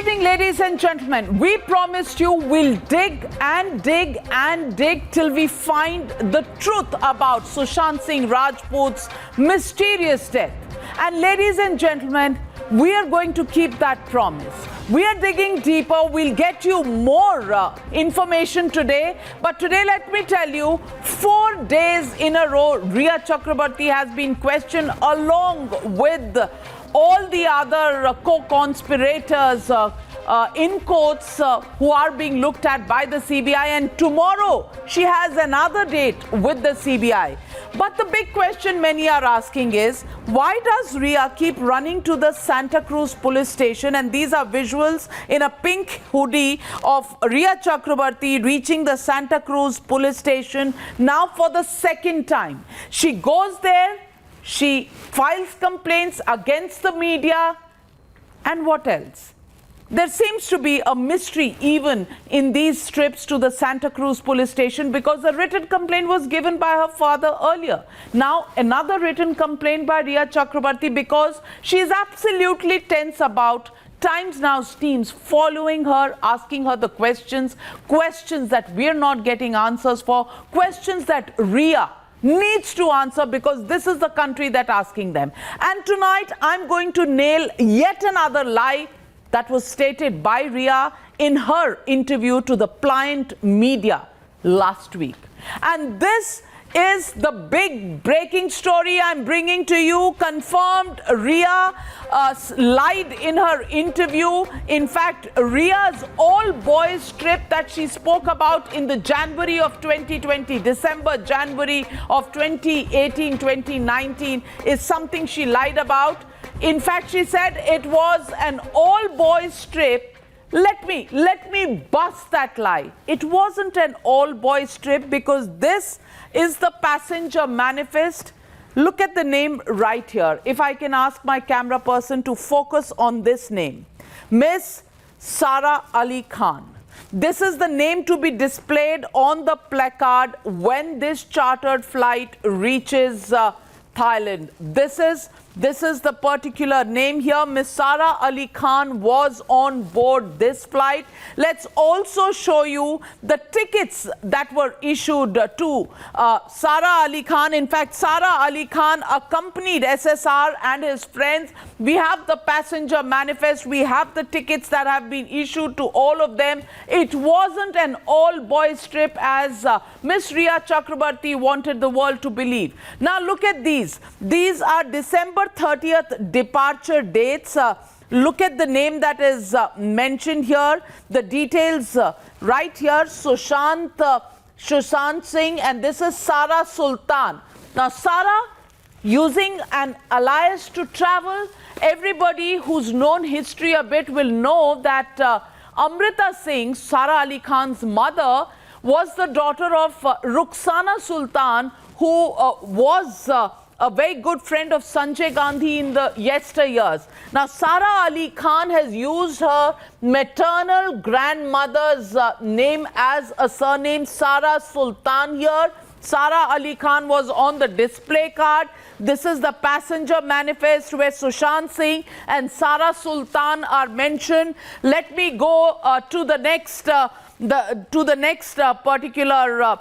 evening, ladies and gentlemen. We promised you we'll dig and dig and dig till we find the truth about Sushant Singh Rajput's mysterious death. And ladies and gentlemen, we are going to keep that promise. We are digging deeper. We'll get you more information today. But today, let me tell you, 4 days in a row, Rhea Chakraborty has been questioned along with all the other co-conspirators in courts who are being looked at by the CBI. And tomorrow, she has another date with the CBI. But the big question many are asking is, why does Rhea keep running to the Santa Cruz police station? And these are visuals in a pink hoodie of Rhea Chakraborty reaching the Santa Cruz police station now for the second time. She goes there, she files complaints against the media, and what else? There seems to be a mystery even in these trips to the Santa Cruz police station, because a written complaint was given by her father earlier. Now, another written complaint by Rhea Chakraborty, because she is absolutely tense about Times Now's teams following her, asking her the questions that we're not getting answers for, questions that Rhea needs to answer, because this is the country that's asking them. And tonight, I'm going to nail yet another lie that was stated by Rhea in her interview to the Pliant media last week. And this is the big breaking story I'm bringing to you. Confirmed, Rhea lied in her interview. In fact, Rhea's all-boys trip that she spoke about in the January of 2020, December, January of 2018, 2019 is something she lied about. In fact, she said it was an all-boys trip. Let me bust that lie. It wasn't an all-boys trip, because this is the passenger manifest. Look at the name right here. If I can ask my camera person to focus on this name. Miss Sara Ali Khan. This is the name to be displayed on the placard when this chartered flight reaches Thailand. This is the particular name here. Miss Sara Ali Khan was on board this flight. Let's also show you the tickets that were issued to Sara Ali Khan. In fact, Sara Ali Khan accompanied SSR and his friends. We have the passenger manifest. We have the tickets that have been issued to all of them. It wasn't an all-boys trip as Miss Rhea Chakraborty wanted the world to believe. Now look at these. These are December 30th departure dates. Look at the name that is mentioned here. The details right here. Sushant Singh, and this is Sara Sultan. Now, Sara, using an alias to travel, everybody who's known history a bit will know that Amrita Singh, Sara Ali Khan's mother, was the daughter of Rukhsana Sultan, who was a very good friend of Sanjay Gandhi in the yesteryears. Now, Sara Ali Khan has used her maternal grandmother's name as a surname, Sara Sultan here. Sara Ali Khan was on the display card. This is the passenger manifest where Sushant Singh and Sara Sultan are mentioned. Let me go to the next particular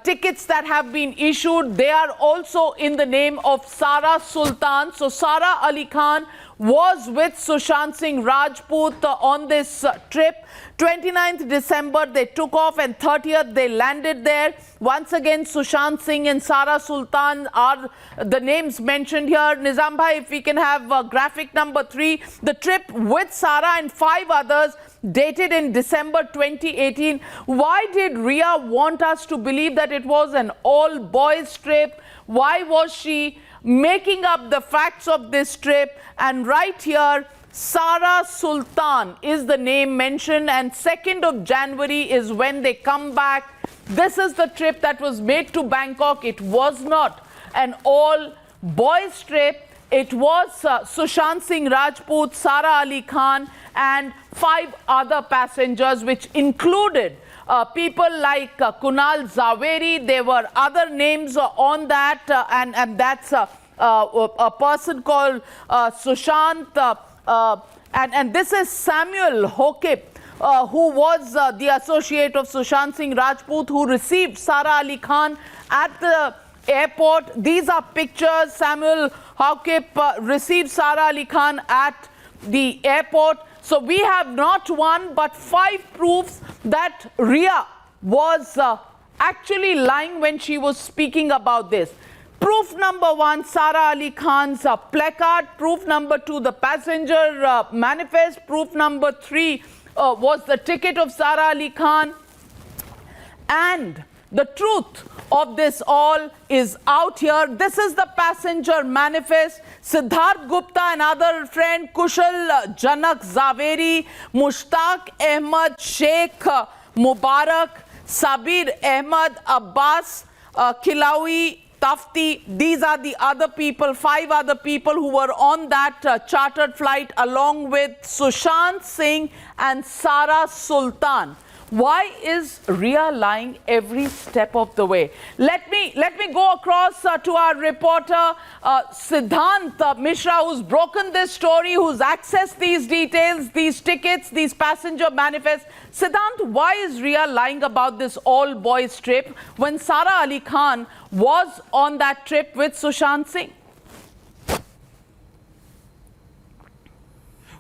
tickets that have been issued. They are also in the name of Sara Sultan. So Sara Ali Khan was with Sushant Singh Rajput on this trip. 29th December they took off, and 30th they landed there. Once again, Sushant Singh and Sara Sultan are the names mentioned here. Nizam bhai, if we can have graphic number 3. The trip with Sara and 5 others dated in December 2018. Why did Rhea want us to believe that it was an all-boys trip? Why was she making up the facts of this trip? And right here, Sara Sultan is the name mentioned, and 2nd of January is when they come back. This is the trip that was made to Bangkok. It was not an all-boys trip. It was Sushant Singh Rajput, Sara Ali Khan, and 5 other passengers, which included people like Kunal Zaveri. There were other names on that, and that's a person called Sushant and this is Samuel Haokip, who was the associate of Sushant Singh Rajput, who received Sara Ali Khan at the airport. These are pictures. Samuel Haokip received Sara Ali Khan at the airport. So we have not one but 5 proofs that Rhea was actually lying when she was speaking about this. Proof number 1, Sara Ali Khan's placard. Proof number 2, the passenger manifest. Proof number 3 was the ticket of Sara Ali Khan. And the truth of this all is out here. This is the passenger manifest. Siddharth Gupta, another friend, Kushal Janak Zaveri, Mushtaq Ahmad Sheikh Mubarak, Sabir Ahmad Abbas, Kilawi Tafti. These are the other people, 5 other people who were on that chartered flight along with Sushant Singh and Sara Sultan. Why is Rhea lying every step of the way? Let me go across to our reporter Siddhant Mishra, who's broken this story, who's accessed these details, these tickets, these passenger manifests. Siddhant, why is Rhea lying about this all-boys trip when Sara Ali Khan was on that trip with Sushant Singh?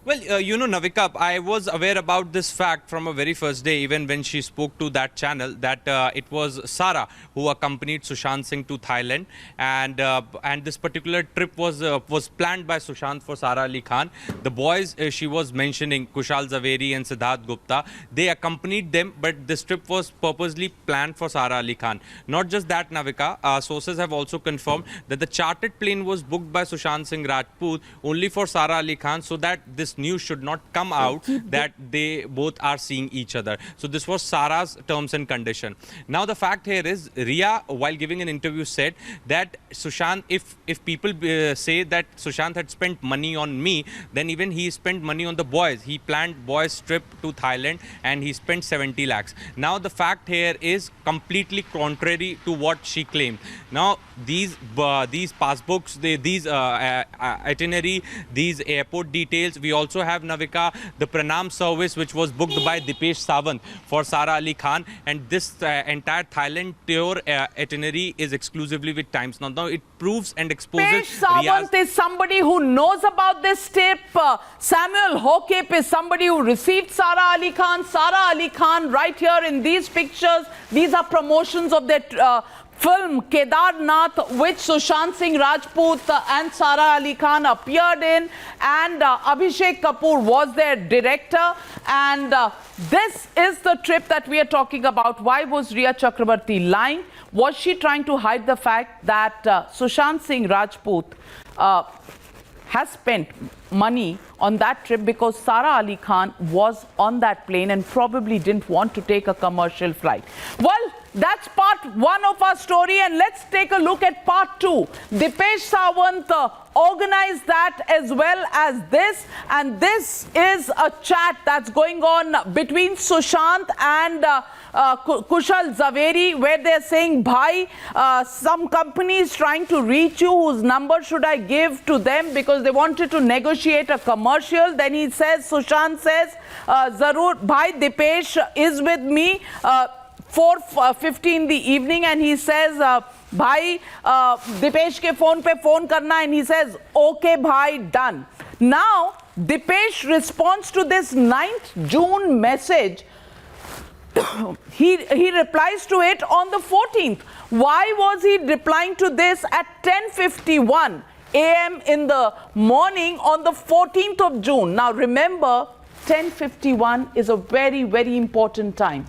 Well, Navika, I was aware about this fact from a very first day, even when she spoke to that channel, that it was Sara who accompanied Sushant Singh to Thailand, and this particular trip was planned by Sushant for Sara Ali Khan. The boys she was mentioning, Kushal Zaveri and Siddharth Gupta, they accompanied them, but this trip was purposely planned for Sara Ali Khan. Not just that, Navika, sources have also confirmed that the chartered plane was booked by Sushant Singh Rajput only for Sara Ali Khan, so that this news should not come out that they both are seeing each other. So this was Sara's terms and condition. Now the fact here is, Rhea, while giving an interview, said that Sushant, if people say that Sushant had spent money on me, then even he spent money on the boys. He planned boys' trip to Thailand and he spent 70 lakhs. Now the fact here is completely contrary to what she claimed. Now these passbooks, these itinerary, these airport details, we also have, Navika, the Pranam service which was booked by Dipesh Sawant for Sara Ali Khan, and this entire Thailand tour itinerary is exclusively with Times. Now it proves and exposes Dipesh Sawant is somebody who knows about this tip. Samuel Haokip is somebody who received Sara Ali Khan. Sara Ali Khan right here in these pictures, these are promotions of their film Kedarnath, which Sushant Singh Rajput and Sara Ali Khan appeared in, and Abhishek Kapoor was their director. And this is the trip that we are talking about. Why was Rhea Chakraborty lying? Was she trying to hide the fact that Sushant Singh Rajput has spent money on that trip because Sara Ali Khan was on that plane and probably didn't want to take a commercial flight? Well, that's part 1 of our story, and let's take a look at part 2. Dipesh Sawant organized that as well as this, and this is a chat that's going on between Sushant and Kushal Zaveri, where they're saying, Bhai, some company is trying to reach you, whose number should I give to them, because they wanted to negotiate a commercial. Then he says, Sushant says, Zarur, Bhai, Dipesh is with me, 4:50 in the evening, and he says, Bhai, Dipesh ke phone pe phone karna, and he says, okay, bhai, done. Now, Dipesh responds to this 9th June message. He replies to it on the 14th. Why was he replying to this at 10:51 a.m. in the morning on the 14th of June? Now, remember, 10:51 is a very, very important time.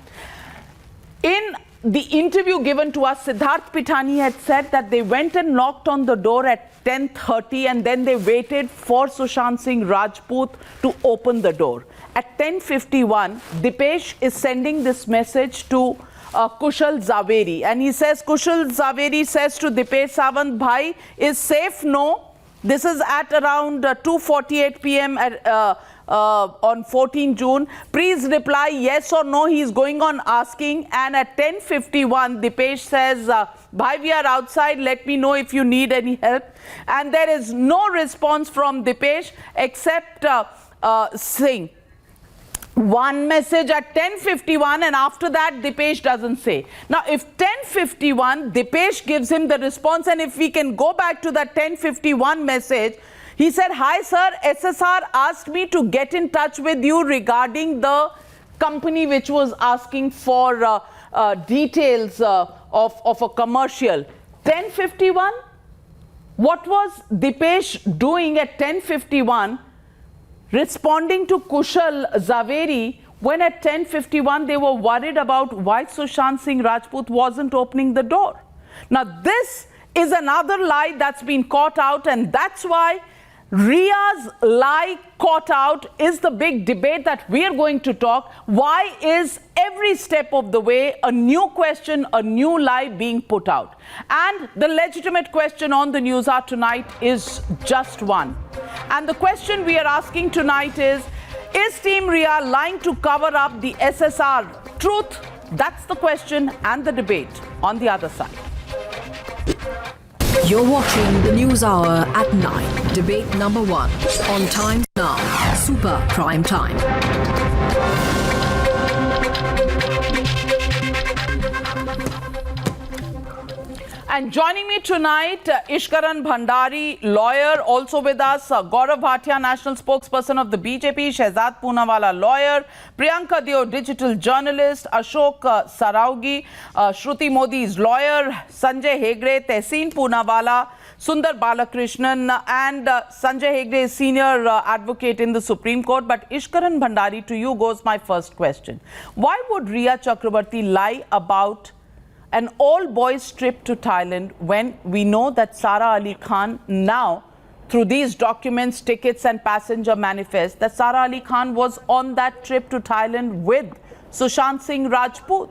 In the interview given to us, Siddharth Pitani had said that they went and knocked on the door at 10:30 and then they waited for Sushant Singh Rajput to open the door. At 10:51, Dipesh is sending this message to Kushal Zaveri, and he says, Kushal Zaveri says to Dipesh Sawant, Bhai, is safe? No. This is at around 2:48 p.m. On 14 June. Please reply yes or no. He's going on asking. And at 10:51, Dipesh says, Bhai, we are outside. Let me know if you need any help. And there is no response from Dipesh except Singh one message at 10:51, and after that Dipesh doesn't say. Now if 10:51 Dipesh gives him the response, and if we can go back to that 10:51 message, he said, "Hi sir, SSR asked me to get in touch with you regarding the company which was asking for details of a commercial." 10:51? What was Dipesh doing at 10:51 responding to Kushal Zaveri when at 10:51 they were worried about why Sushant Singh Rajput wasn't opening the door? Now this is another lie that's been caught out, and that's why Rhea's lie caught out is the big debate that we are going to talk. Why is every step of the way a new question, a new lie being put out? And the legitimate question on the Newshour tonight is just one. And the question we are asking tonight is Team Rhea lying to cover up the SSR truth? That's the question and the debate on the other side. You're watching the News Hour at 9. Debate number 1. On Times Now. Super Prime Time. And joining me tonight, Ishkaran Bhandari, lawyer, also with us, Gaurav Bhatia, national spokesperson of the BJP, Shehzad Poonawala, lawyer, Priyanka Deo, digital journalist, Ashok Saraugi, Shruti Modi's lawyer, Sanjay Hegde, Tehseen Poonawala, Sundar Balakrishnan, and Sanjay Hegde is senior advocate in the Supreme Court. But Ishkaran Bhandari, to you goes my first question. Why would Rhea Chakraborty lie about an all-boys trip to Thailand when we know that Sara Ali Khan now, through these documents, tickets and passenger manifests, that Sara Ali Khan was on that trip to Thailand with Sushant Singh Rajput?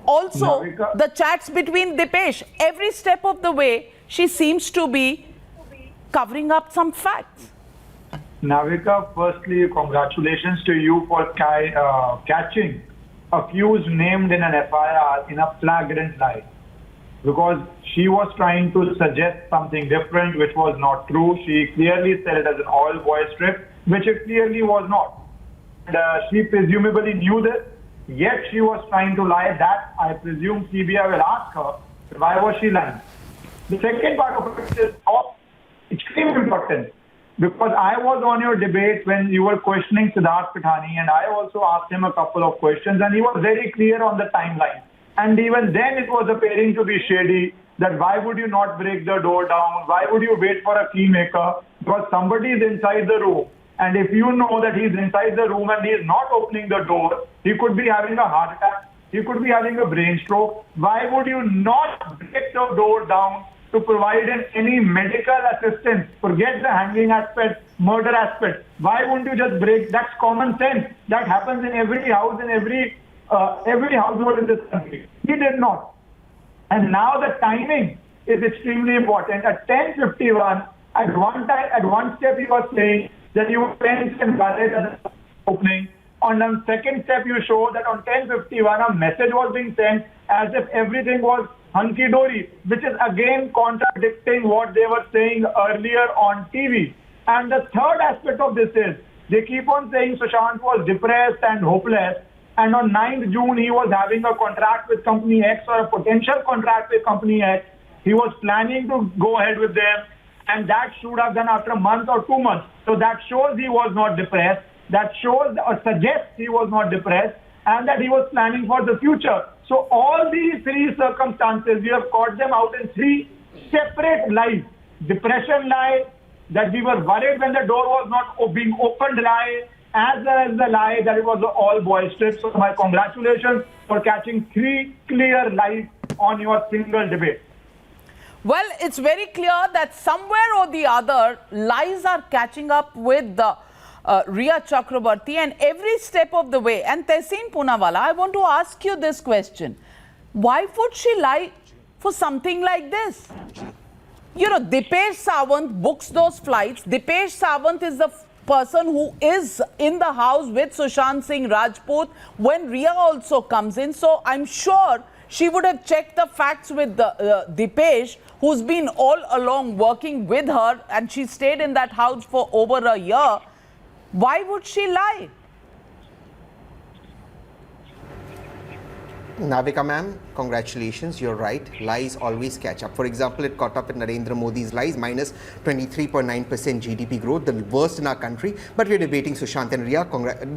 Also, Navika, the chats between Dipesh, every step of the way, she seems to be covering up some facts. Navika, firstly, congratulations to you for catching accused named in an FIR in a flagrant lie, because she was trying to suggest something different which was not true. She clearly said it as an all-boys trip, which it clearly was not. And she presumably knew this, yet she was trying to lie. That I presume CBI will ask her, why was she lying? The second part of it is extremely important, because I was on your debate when you were questioning Siddharth Pithani, and I also asked him a couple of questions, and he was very clear on the timeline. And even then it was appearing to be shady, that why would you not break the door down? Why would you wait for a key maker? Because somebody is inside the room. And if you know that he's inside the room and he is not opening the door, he could be having a heart attack, he could be having a brain stroke. Why would you not break the door down to provide him any medical assistance? Forget the hanging aspect, murder aspect. Why wouldn't you just break? That's common sense. That happens in every house, in every household in this country. He did not. And now the timing is extremely important. At 10:51, at one step you were saying that you were tense and worried at the opening. On the second step, you show that on 10:51 a message was being sent as if everything was hunky-dory, which is again contradicting what they were saying earlier on TV. And the third aspect of this is, they keep on saying Sushant was depressed and hopeless, and on 9th June he was having a contract with Company X, or a potential contract with Company X. He was planning to go ahead with them, and that should have done after a month or 2 months. So that shows he was not depressed. That shows or suggests he was not depressed, and that he was planning for the future. So all these three circumstances, you have caught them out in three separate lies. Depression lie, that we were worried when the door was not being opened lie, as well as the lie that it was an all-boys trip. So my congratulations for catching three clear lies on your single debate. Well, it's very clear that somewhere or the other, lies are catching up with the Rhea Chakraborty, and every step of the way. And Tehseen Poonawala, I want to ask you this question. Why would she lie for something like this? You know, Dipesh Sawant books those flights. Dipesh Sawant is the person who is in the house with Sushant Singh Rajput when Rhea also comes in. So I'm sure she would have checked the facts with Dipesh, who's been all along working with her, and she stayed in that house for over a year. Why would she lie? Navika ma'am, congratulations, you're right. Lies always catch up. For example, it caught up in Narendra Modi's lies, minus 23.9% GDP growth, the worst in our country. But we're debating Sushant and Rhea.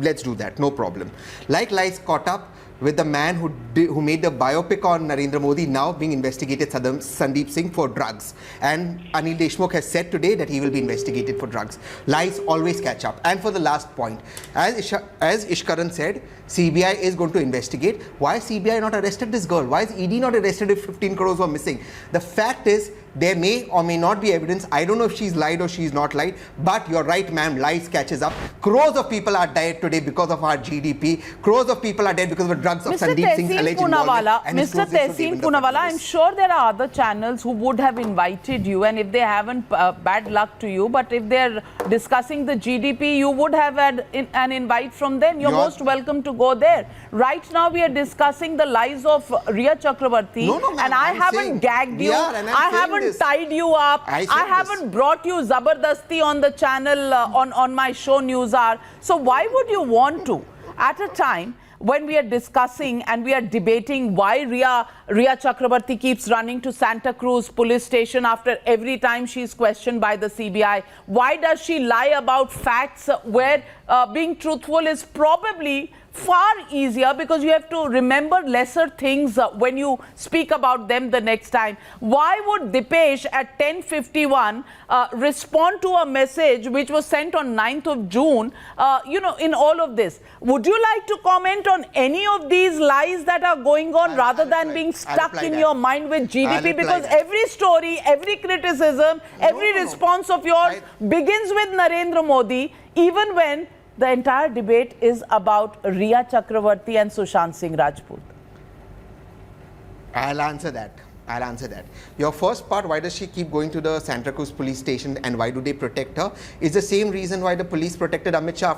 Let's do that, no problem. Like lies caught up with the man who made the biopic on Narendra Modi, now being investigated, Sandeep Singh, for drugs. And Anil Deshmukh has said today that he will be investigated for drugs. Lies always catch up. And for the last point, as Ishkaran said, CBI is going to investigate. Why CBI not arrested this girl? Why is ED not arrested if 15 crores were missing? The fact is, there may or may not be evidence. I don't know if she's lied or she's not lied, but you're right, ma'am, lies catches up. Crores of people are dead today because of our GDP. Crores of people are dead because of the drugs of Sandeep Singh's alleged involvement. Mr. Tehseen Poonawalla, I'm sure there are other channels who would have invited you, and if they haven't, bad luck to you, but if they're discussing the GDP, you would have had an invite from them. You're most welcome to go there. Right now, we are discussing the lies of Rhea Chakraborty, and I haven't gagged you. I haven't tied you up. I haven't brought you zabardasti on the channel on my show Newshour. So why would you want to, at a time when we are discussing and we are debating why Rhea Chakraborty keeps running to Santa Cruz police station after every time she's questioned by the CBI? Why does she lie about facts where being truthful is probably far easier, because you have to remember lesser things when you speak about them the next time? Why would Dipesh at 10:51 respond to a message which was sent on 9th of June, in all of this? Would you like to comment on any of these lies that are going on rather than being stuck in your mind with GDP? Because every story, every criticism, every response of yours begins with Narendra Modi, even when the entire debate is about Rhea Chakraborty and Sushant Singh Rajput. I'll answer that. Your first part, why does she keep going to the Santa Cruz police station and why do they protect her, is the same reason why the police protected Amit Shah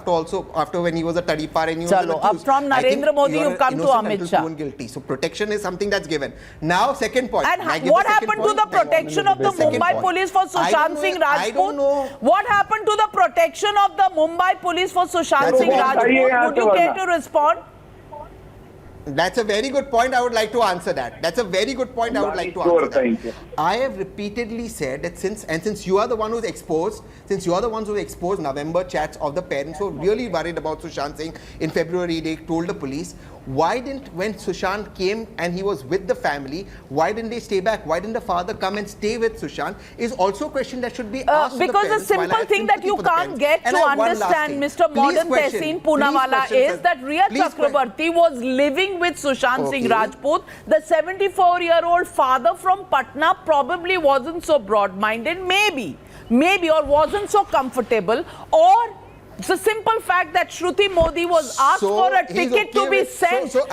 after when he was a Tadipar and he was accused. From Narendra Modi, you've come to Amit Shah. Guilty. So protection is something that's given. Now, second point. And what happened to the protection of the Mumbai Police for Sushant Singh Rajput? What happened to the protection of the Mumbai Police for Sushant Singh Rajput? Would you care to respond? That's a very good point. I would like to answer that. I have repeatedly said that since you are the one who's exposed, November chats of the parents who are really worried about Sushant Singh in February, they told the police, why didn't, when Sushant came and he was with the family, why didn't they stay back? Why didn't the father come and stay with Sushant? Is also a question that should be asked. Because the simple thing that you can't get to understand, Mr. Modern Tehseen Poonawalla, is that Rhea Chakraborty was living with Sushant Singh Rajput. The 74-year-old father from Patna probably wasn't so broad-minded, maybe, or wasn't so comfortable, or it's a simple fact that Shruti Modi was asked for a ticket to be sent, to the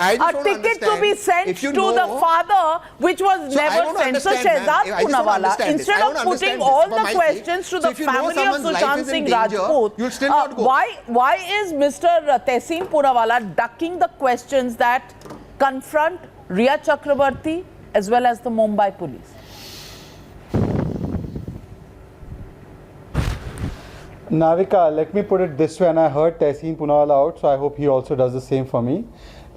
father, which was never sent. So Shehzad Poonawalla, instead of putting all the questions to the family of Sushant Singh Rajput, why is Mr. Tehseen Poonawalla ducking the questions that confront Rhea Chakraborty as well as the Mumbai Police? Navika, let me put it this way, and I heard Tehseen Poonawalla out, so I hope he also does the same for me.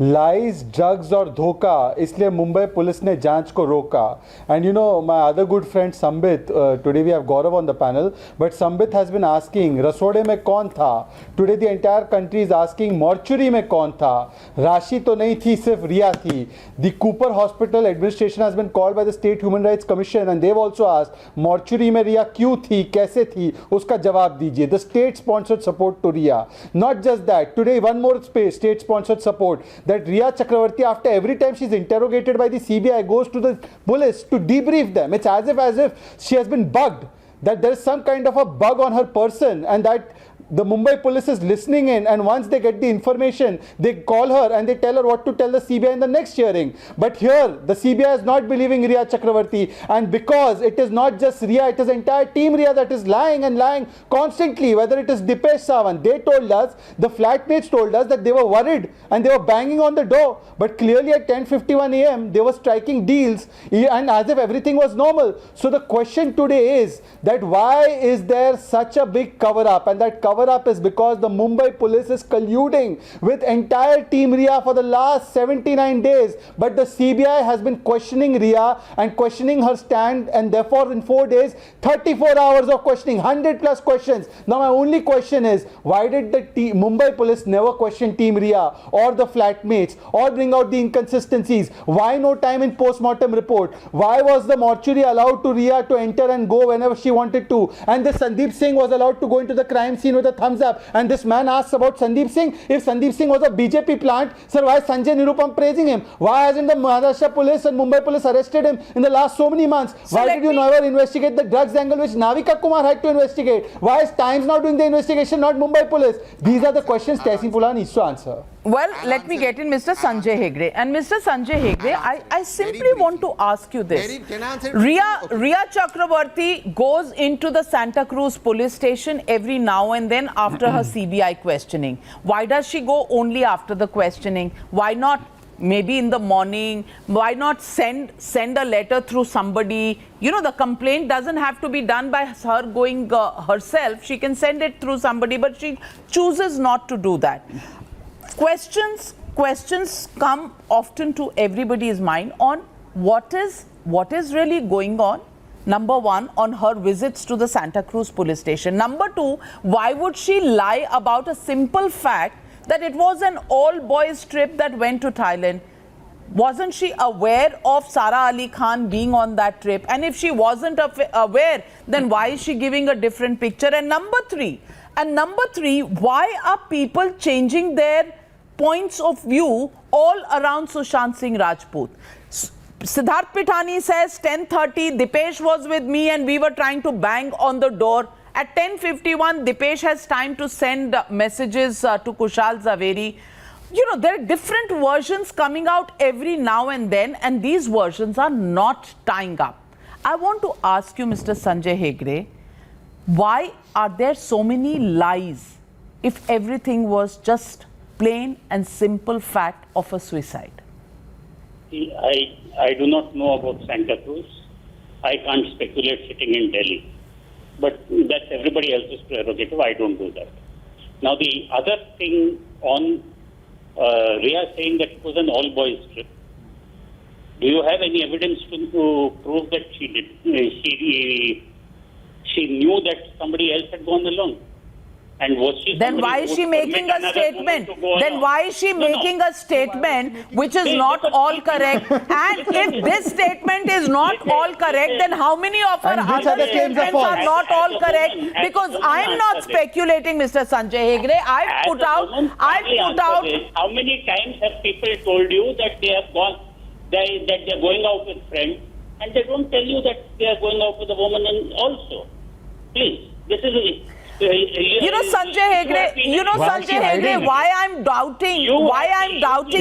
Lies, drugs और धोखा, इसलिए Mumbai police ने जांच को रोका. And you know, my other good friend Sambit, today we have Gaurav on the panel, but Sambit has been asking, रसोड़े में कौन था? Today the entire country is asking, mortuary में कौन था? राशि तो नहीं थी, सिर्फ रिया थी. The Cooper Hospital administration has been called by the State Human Rights Commission, and they've also asked, mortuary में रिया क्यों थी, कैसे थी? उसका जवाब दीजिए. The state-sponsored support to Rhea. Not just that, today one more state-sponsored support. That Rhea Chakraborty, after every time she's interrogated by the CBI, goes to the police to debrief them. It's as if she has been bugged, that there is some kind of a bug on her person, and that the Mumbai police is listening in, and once they get the information, they call her and they tell her what to tell the CBI in the next hearing. But here, the CBI is not believing Rhea Chakraborty, and because it is not just Rhea, it is entire team Rhea that is lying and lying constantly, whether it is Dipesh Sawant. They told us, the flatmates told us that they were worried and they were banging on the door, but clearly at 10:51 AM, they were striking deals, and as if everything was normal. So the question today is that why is there such a big cover-up, and that cover cover-up is because the Mumbai Police is colluding with entire Team Rhea for the last 79 days. But the CBI has been questioning Rhea and questioning her stand, and therefore in 4 days, 34 hours of questioning, 100 plus questions. Now my only question is, why did the Mumbai Police never question Team Rhea or the flatmates or bring out the inconsistencies? Why no time in post-mortem report? Why was the mortuary allowed to Rhea to enter and go whenever she wanted to? And this Sandeep Singh was allowed to go into the crime scene with a thumbs up. And this man asks about Sandeep Singh. If Sandeep Singh was a BJP plant, sir, why is Sanjay Nirupam praising him? Why hasn't the Maharashtra Police and Mumbai Police arrested him in the last so many months? Why did you never investigate the drugs angle which Navika Kumar had to investigate? Why is Times now doing the investigation, not Mumbai Police? These are the questions Tehseen Pulala needs to answer. Well, let me get in Mr. Sanjay Hegde. And Mr. Sanjay Hegde, I simply want to ask you this. Rhea Chakraborty goes into the Santa Cruz police station every now and then after her CBI questioning. Why does she go only after the questioning? Why not maybe in the morning? Why not send a letter through somebody? You know, the complaint doesn't have to be done by her going herself. She can send it through somebody, but she chooses not to do that. Questions come often to everybody's mind on what is really going on. Number one, on her visits to the Santa Cruz police station. Number two, why would she lie about a simple fact that it was an all-boys trip that went to Thailand? Wasn't she aware of Sara Ali Khan being on that trip? And if she wasn't aware, then why is she giving a different picture? And number three, why are people changing their points of view all around Sushant Singh Rajput? Siddharth Pithani says 10:30, Dipesh was with me and we were trying to bang on the door. At 10:51, Dipesh has time to send messages to Kushal Zaveri. You know, there are different versions coming out every now and then, and these versions are not tying up. I want to ask you, Mr. Sanjay Hegde, why are there so many lies if everything was just plain and simple fact of a suicide? I do not know about Santa Cruz. I can't speculate sitting in Delhi. But that's everybody else's prerogative. I don't do that. Now, the other thing on Rhea saying that it was an all-boys trip. Do you have any evidence to prove that she did? She knew that somebody else had gone along. And was she? Then why is she making a statement? Then why is she making a statement which is not all correct? And if this statement is not all correct, then how many of her other statements are not all correct? Because I'm not speculating, Mr. Sanjay Hegde. I've put out. How many times have people told you that they have gone, that they're going out with friends, and they don't tell you that they are going out with a woman also? Please, this is. You know, Sanjay Hegde, why I'm doubting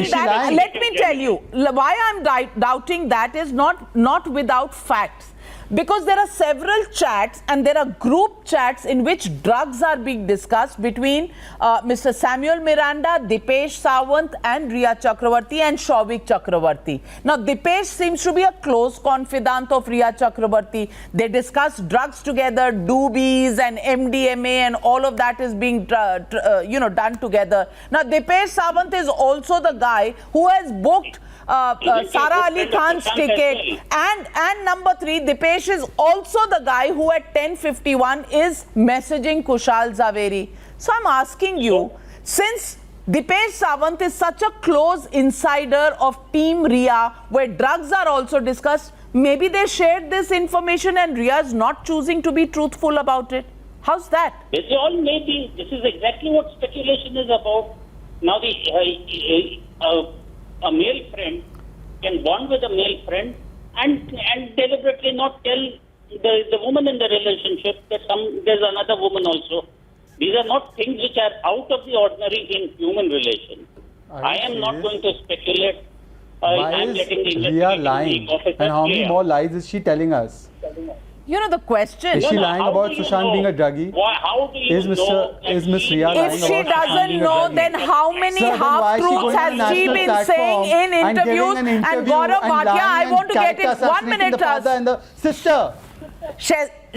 that, let me tell you, why I'm doubting that is not without facts. Because there are several chats and there are group chats in which drugs are being discussed between Mr. Samuel Miranda, Dipesh Sawant and Rhea Chakraborty and Shouvik Chakraborty. Now, Dipesh seems to be a close confidant of Rhea Chakraborty. They discuss drugs together, doobies and MDMA, and all of that is being done together. Now, Dipesh Sawant is also the guy who has booked Sara Ali Khan's ticket, and number three, Dipesh is also the guy who at 10:51 is messaging Kushal Zaveri. So I'm asking you, since Dipesh Sawant is such a close insider of Team Rhea, where drugs are also discussed, maybe they shared this information and Rhea is not choosing to be truthful about it. How's that? This is all maybe. This is exactly what speculation is about. Now, a male friend can bond with a male friend and deliberately not tell the woman in the relationship that there's another woman also. These are not things which are out of the ordinary in human relations. I am not going to speculate. Why is Rhea lying? And how many more lies is she telling us? You know, the question... Is she lying about Sushant being a druggie? How do you know? Is Miss Rhea lying about If she doesn't know, then how many half-truths has she been saying in interviews? And Gaurav Bhatia, I want to get it 1 minute. The father and the sister.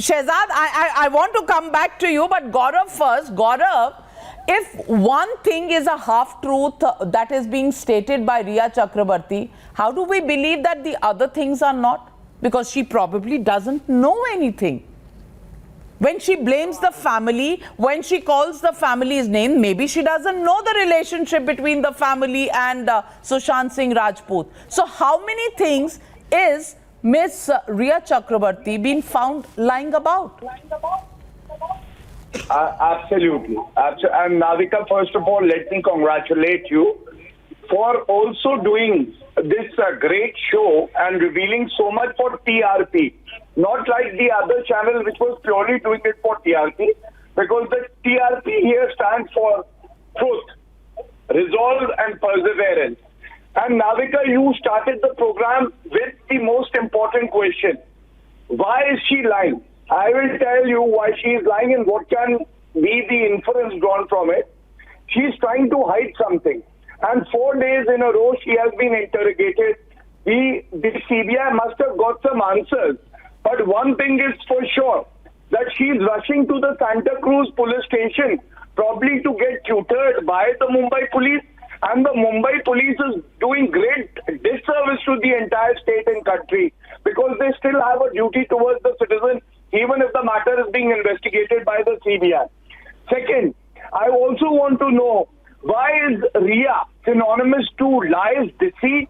Shehzad, I want to come back to you, but Gaurav first. Gaurav, if one thing is a half-truth that is being stated by Rhea Chakraborty, how do we believe that the other things are not? Because she probably doesn't know anything. When she blames the family, when she calls the family's name, maybe she doesn't know the relationship between the family and Sushant Singh Rajput. So how many things is Miss Rhea Chakraborty been found lying about? Absolutely. And Navika, first of all, let me congratulate you for also doing this great show and revealing so much for TRP. Not like the other channel which was purely doing it for TRP, because the TRP here stands for truth, resolve and perseverance. And Navika, you started the program with the most important question. Why is she lying? I will tell you why she is lying and what can be the inference drawn from it. She is trying to hide something. And 4 days in a row she has been interrogated. The CBI must have got some answers. But one thing is for sure, that she is rushing to the Santa Cruz police station, probably to get tutored by the Mumbai Police. And the Mumbai Police is doing great disservice to the entire state and country, because they still have a duty towards the citizen, even if the matter is being investigated by the CBI. Second, I also want to know, why is Rhea synonymous to lies, deceit,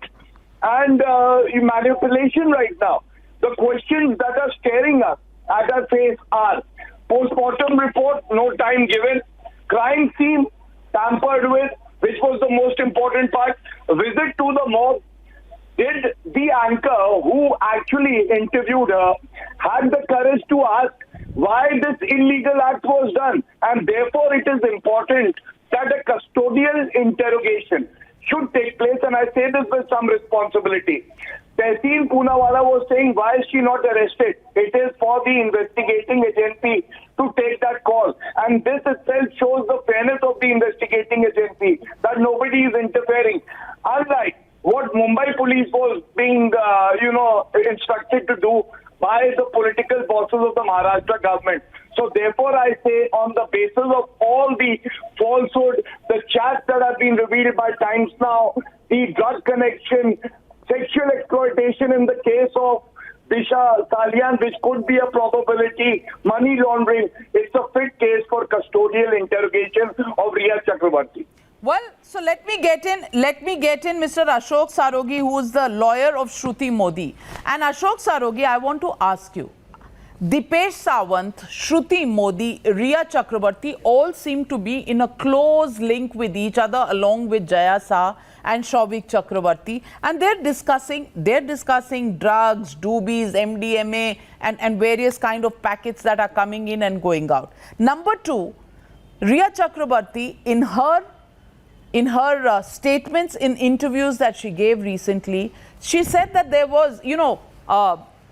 and manipulation right now? The questions that are staring us at our face are: postmortem report, no time given; crime scene, tampered with, which was the most important part; visit to the morgue. Did the anchor who actually interviewed her had the courage to ask why this illegal act was done? And therefore it is important that a custodial interrogation should take place, and I say this with some responsibility. Tehseen Poonawala was saying, why is she not arrested? It is for the investigating agency to take that call. And this itself shows the fairness of the investigating agency, that nobody is interfering. Unlike what Mumbai Police was being, instructed to do by the political bosses of the Maharashtra government. So therefore I say, on the basis of all the falsehood, the chats that have been revealed by Times Now, the drug connection, sexual exploitation in the case of Disha Salian, which could be a probability, money laundering, it's a fit case for custodial interrogation of Rhea Chakraborty. Well, so let me get in Mr. Ashok Sarogi, who is the lawyer of Shruti Modi. And Ashok Sarogi, I want to ask you, Dipesh Sawant, Shruti Modi, Rhea Chakraborty all seem to be in a close link with each other, along with Jaya Shah and Shouvik Chakraborty, and they're discussing drugs, doobies, MDMA, and various kind of packets that are coming in and going out. Number two, Rhea Chakraborty, in her statements in interviews that she gave recently, she said that there was,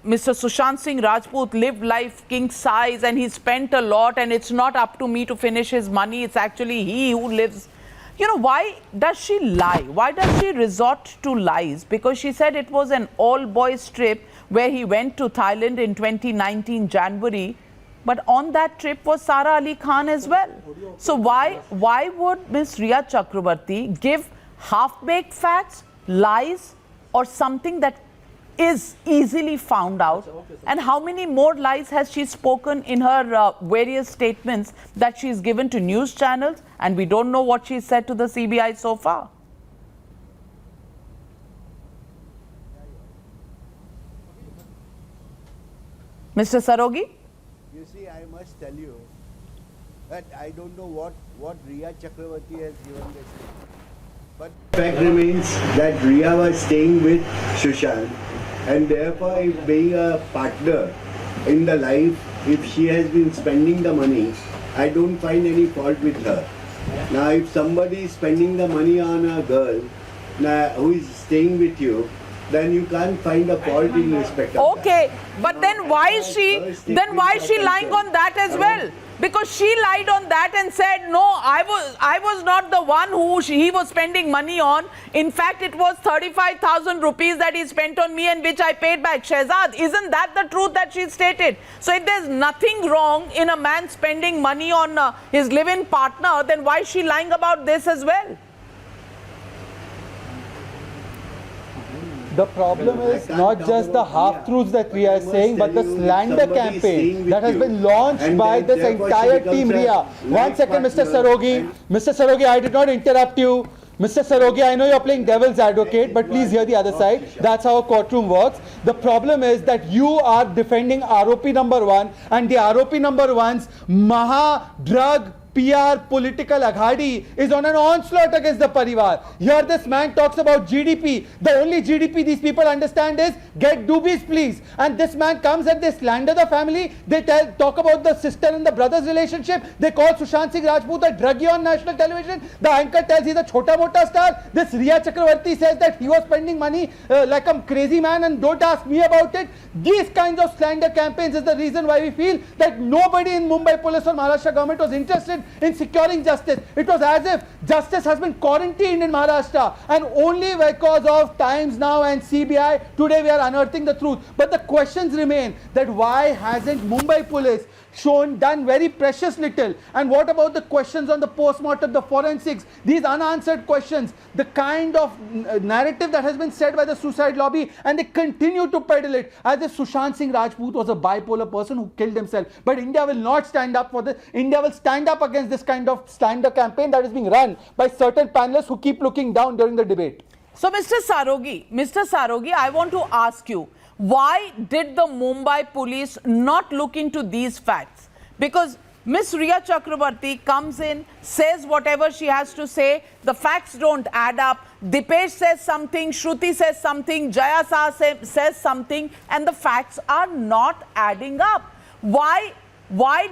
Mr. Sushant Singh Rajput lived life king size and he spent a lot, and it's not up to me to finish his money, it's actually he who lives. Why does she lie? Why does she resort to lies? Because she said it was an all-boys trip where he went to Thailand in 2019 January, but on that trip was Sara Ali Khan as well. So why would Ms. Rhea Chakraborty give half-baked facts, lies, or something that is easily found out? And how many more lies has she spoken in her various statements that she's given to news channels, and we don't know what she said to the CBI so far? Mr. Sarogi? You see, I must tell you that I don't know what Rhea Chakraborty has given this statement. But the fact remains that Rhea was staying with Sushant, and therefore, if being a partner in the life, if she has been spending the money, I don't find any fault with her. Now, if somebody is spending the money on a girl who is staying with you, then you can't find a fault in respect of Okay, that. but then why is she lying on that as well? Because she lied on that and said, no, I was not the one who he was spending money on. In fact, it was 35,000 rupees that he spent on me and which I paid back. Shehzad, isn't that the truth that she stated? So if there's nothing wrong in a man spending money on his live-in partner, then why is she lying about this as well? The problem is not just the half-truths that Rhea is saying, but the slander campaign that has been launched by this entire team, Rhea. 1 second, Mr. Sarogi. Mr. Sarogi, I did not interrupt you. Mr. Sarogi, I know you're playing devil's advocate, but please hear the other side. That's how a courtroom works. The problem is that you are defending ROP number 1, and the ROP number 1's drug PR political aghadi is on an onslaught against the Parivar. Here this man talks about GDP. The only GDP these people understand is get doobies please. And this man comes and they slander the family. They talk about the sister and the brother's relationship. They call Sushant Singh Rajput a druggie on national television. The anchor tells he's a chota mota star. This Rhea Chakraborty says that he was spending money like a crazy man and don't ask me about it. These kinds of slander campaigns is the reason why we feel that nobody in Mumbai Police or Maharashtra Government was interested in securing justice. It was as if justice has been quarantined in Maharashtra, and only because of Times Now and CBI today we are unearthing the truth. But the questions remain that why hasn't Mumbai Police done very precious little? And what about the questions on the post-mortem, the forensics, these unanswered questions, the kind of narrative that has been said by the suicide lobby, and they continue to peddle it as if Sushant Singh Rajput was a bipolar person who killed himself. But India will not stand up for this. India will stand up against this kind of slander campaign that is being run by certain panelists who keep looking down during the debate. So Mr. Sarogi, I want to ask you, why did the Mumbai police not look into these facts? Because Miss Rhea Chakraborty comes in, says whatever she has to say, the facts don't add up, Dipesh says something, Shruti says something, Jaya says something, and the facts are not adding up. Why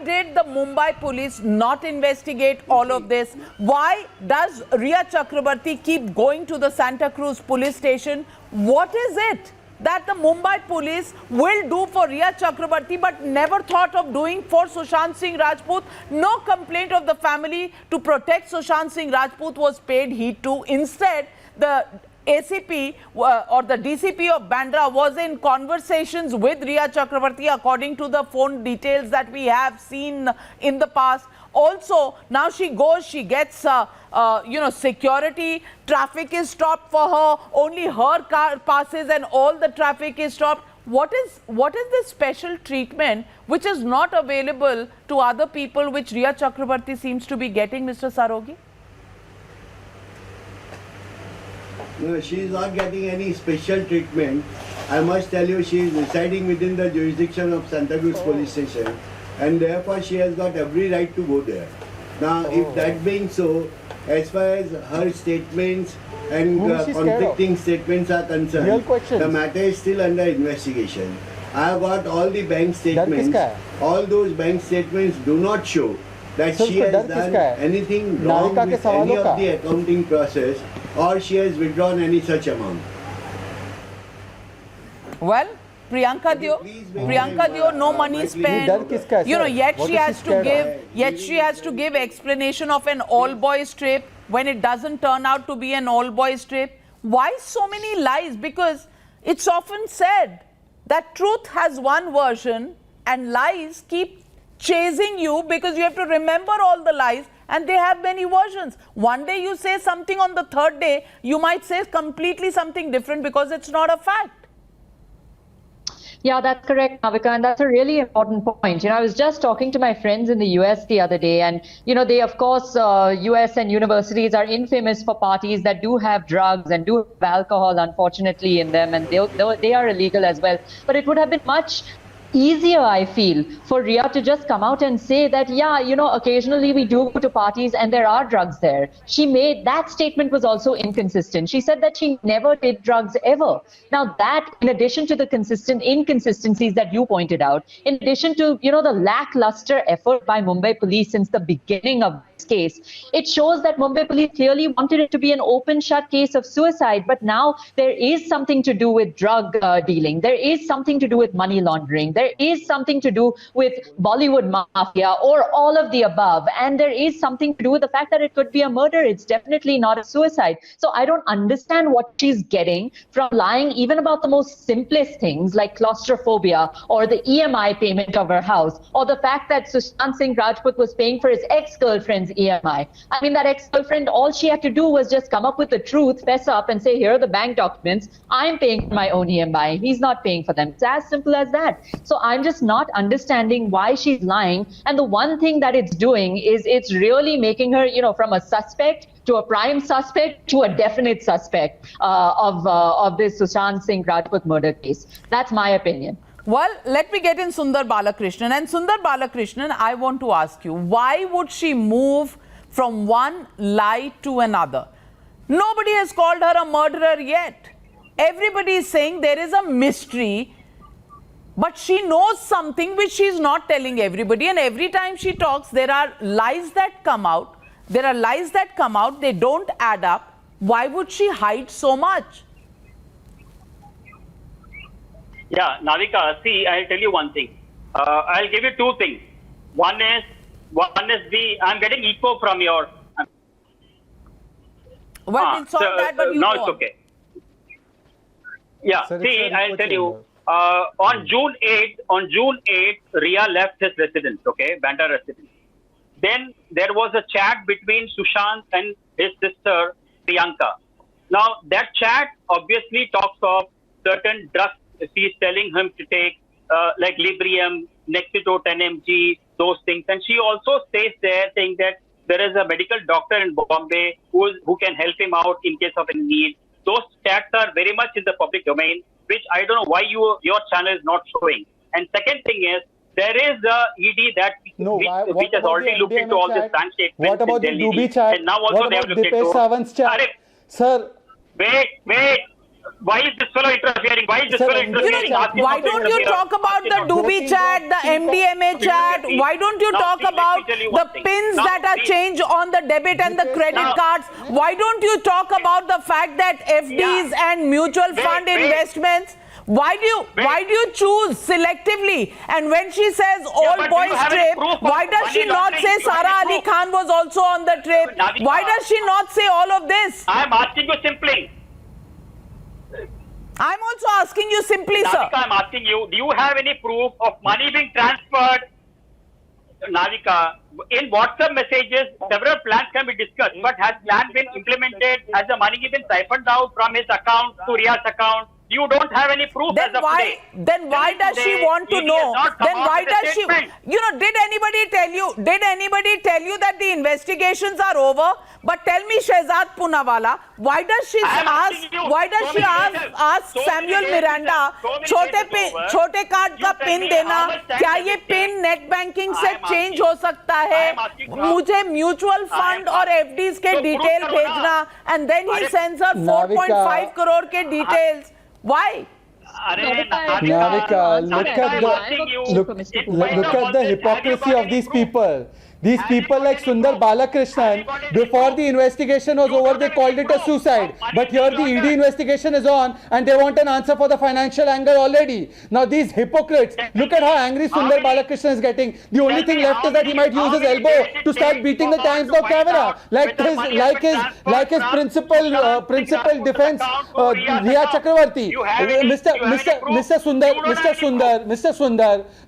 did the Mumbai police not investigate all of this? Why does Rhea Chakraborty keep going to the Santa Cruz police station? What is it that the Mumbai police will do for Rhea Chakraborty but never thought of doing for Sushant Singh Rajput? No complaint of the family to protect Sushant Singh Rajput was paid heed to. Instead, the ACP or the DCP of Bandra was in conversations with Rhea Chakraborty according to the phone details that we have seen in the past. Also, now she goes, she gets, security, traffic is stopped for her, only her car passes and all the traffic is stopped. What is this special treatment which is not available to other people which Rhea Chakraborty seems to be getting, Mr. Sarogi? No, she is not getting any special treatment. I must tell you, she is residing within the jurisdiction of Santa Cruz Police Station, and therefore she has got every right to go there. Now, if that being so, as far as her statements and conflicting statements are concerned, the matter is still under investigation. I have got all the bank statements. All those bank statements do not show that she has done anything wrong with any of the accounting process, or she has withdrawn any such amount. Well, Priyanka Dio, no money spent. Yet she has to give explanation of an all-boys trip when it doesn't turn out to be an all-boys trip. Why so many lies? Because it's often said that truth has one version and lies keep chasing you because you have to remember all the lies, and they have many versions. One day you say something, on the third day you might say completely something different because it's not a fact. Yeah, that's correct, Navika, and that's a really important point. I was just talking to my friends in the US the other day, and they, of course, US and universities are infamous for parties that do have drugs and do have alcohol, unfortunately, in them, and they are illegal as well. But it would have been much easier, I feel, for Rhea to just come out and say that, yeah, occasionally we do go to parties and there are drugs there. That statement was also inconsistent. She said that she never did drugs ever. Now that, in addition to the inconsistencies that you pointed out, in addition to, the lackluster effort by Mumbai Police since the beginning of case. It shows that Mumbai Police clearly wanted it to be an open shut case of suicide, but now there is something to do with drug dealing. There is something to do with money laundering. There is something to do with Bollywood mafia or all of the above. And there is something to do with the fact that it could be a murder. It's definitely not a suicide. So I don't understand what she's getting from lying even about the most simplest things like claustrophobia or the EMI payment of her house or the fact that Sushant Singh Rajput was paying for his ex-girlfriend's EMI. I mean, that ex-girlfriend, all she had to do was just come up with the truth, fess up and say, here are the bank documents. I'm paying for my own EMI. He's not paying for them. It's as simple as that. So I'm just not understanding why she's lying. And the one thing that it's doing is it's really making her, from a suspect to a prime suspect to a definite suspect of this Sushant Singh Rajput murder case. That's my opinion. Well, let me get in Sundar Balakrishnan. And Sundar Balakrishnan, I want to ask you, why would she move from one lie to another? Nobody has called her a murderer yet. Everybody is saying there is a mystery, but she knows something which she's not telling everybody. And every time she talks, there are lies that come out. They don't add up. Why would she hide so much? Yeah, Navika, see, I'll tell you one thing. I'll give you two things. One is I'm getting echo from your... Well, it's all that, but you no, know. it's okay. Yeah, Sir, see, I'll tell you. On June 8th, Rhea left his residence, okay, Bandra residence. Then there was a chat between Sushant and his sister, Priyanka. Now, that chat obviously talks of certain drugs she's telling him to take, like Librium, Nexito 10 mg, those things. And she also stays there saying that there is a medical doctor in Bombay who can help him out in case of any need. Those chats are very much in the public domain, which I don't know why your channel is not showing. And second thing is, there is a ED which has already looked into all this bank statements. What about the Delhi, Doobie chat? And now also What they have about looked Dipesh into... Sawant's chat? Sir, Wait. Why is this fellow interfering? Why don't you talk about the Doobie chat, the MDMA chat? Why don't you talk about the pins that are changed on the debit and the credit cards? Why don't you talk about the fact that FDs and mutual fund investments? Why do you choose selectively? And when she says all boys trip, why does she not say Sara Ali Khan was also on the trip? Why does she not say all of this? I'm asking you simply. I'm also asking you simply, Navika, sir. I'm asking you, do you have any proof of money being transferred? Navika, in WhatsApp messages, several plans can be discussed, but has plan been implemented? Has the money been siphoned out from his account to Rhea's account? You don't have any proof as of today. Then why does she want to know? Then why does she... did anybody tell you that the investigations are over? But tell me, Shehzad Poonawalla, why does she ask Samuel Miranda, छोटे card का pin देना, क्या ये pin net banking से change हो सकता है? मुझे म्यूचुअल फंड और एफडीज के डिटेल भेजना, and then he sends her 4.5 crore के details. Why? Navika, look at the hypocrisy of these people. These people like Sundar Balakrishnan, before the investigation was over, they called it a suicide. But here the ED investigation is on and they want an answer for the financial angle already. Now these hypocrites, look at how angry Sundar Balakrishnan is getting. The only thing left is that he might use his elbow to start beating the Times Now camera. Like his principal defense, Rhea Chakraborty.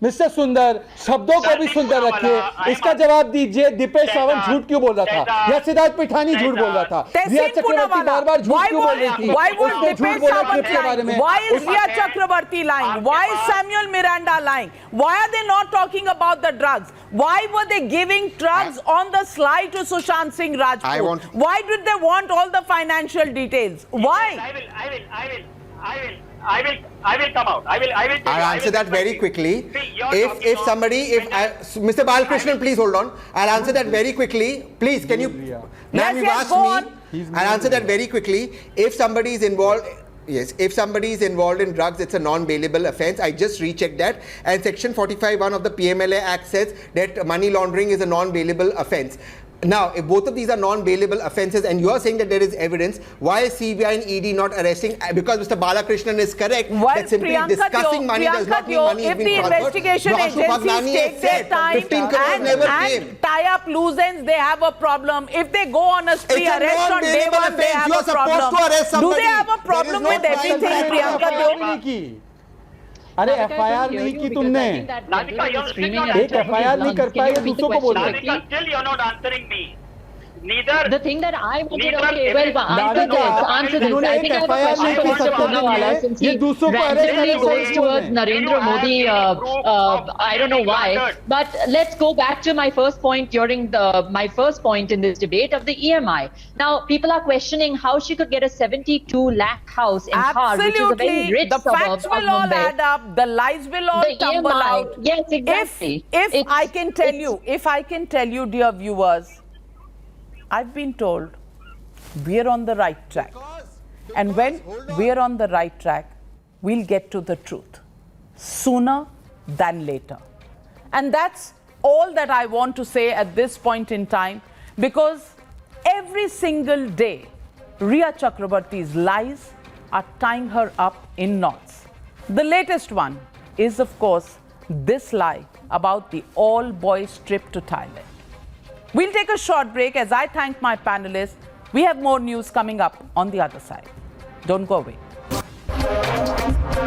Mr. Sundar, शब्दों को भी सुंदर रखिए. इसका जवाब दीजिए, दीपेश सावंत झूठ क्यों बोल रहा था या सिद्धार्थ पिठानी झूठ बोल रहा था? रिया चक्रवर्ती बार-बार झूठ क्यों बोल रही थी? Why would Dipesh Sawant lying? Why is Rhea Chakraborty lying? Why is Samuel Miranda lying? Why are they not talking about the drugs? Why were they giving drugs on the sly to Sushant Singh Rajput? Why did they want all the financial details? Why? I will come out. I'll answer that very quickly. Mr. Balakrishnan, please hold on. I'll answer that very quickly. Please, can you? Ma'am, you've asked me. I'll answer that very quickly. If somebody is involved. Yes, if somebody is involved in drugs, it's a non-bailable offence. I just rechecked that. And Section 45(1) of the PMLA Act says that money laundering is a non-bailable offence. Now, if both of these are non-bailable offences and you are saying that there is evidence, why is CBI and ED not arresting? Because Mr. Balakrishnan is correct that simply discussing money does not mean money is being transferred. If the investigation agencies take their time and tie up loose ends, they have a problem. If they go on a spree arrest on day one, they have a problem. Do they have a problem with everything, Priyanka Deo? अरे FIR नहीं की तुमने एक FIR नहीं कर पाए दूसरों को बोल रहे Still you're not answering me. Neither. The thing that I wanted to answer this. I think I have a question for Mr. Poonawala since he randomly goes towards Narendra Modi. I don't know why. But let's go back to my first point during my first point in this debate of the EMI. Now, people are questioning how she could get a 72 lakh house in Khar, which is a very rich the suburb facts of will all Mumbai. add up. The lies will all tumble out. Yes, exactly. If I can tell you, dear viewers, I've been told we're on the right track. And when we're on the right track, we'll get to the truth sooner than later. And that's all that I want to say at this point in time, because every single day, Rhea Chakraborty's lies are tying her up in knots. The latest one is, of course, this lie about the all-boys trip to Thailand. We'll take a short break as I thank my panelists. We have more news coming up on the other side. Don't go away.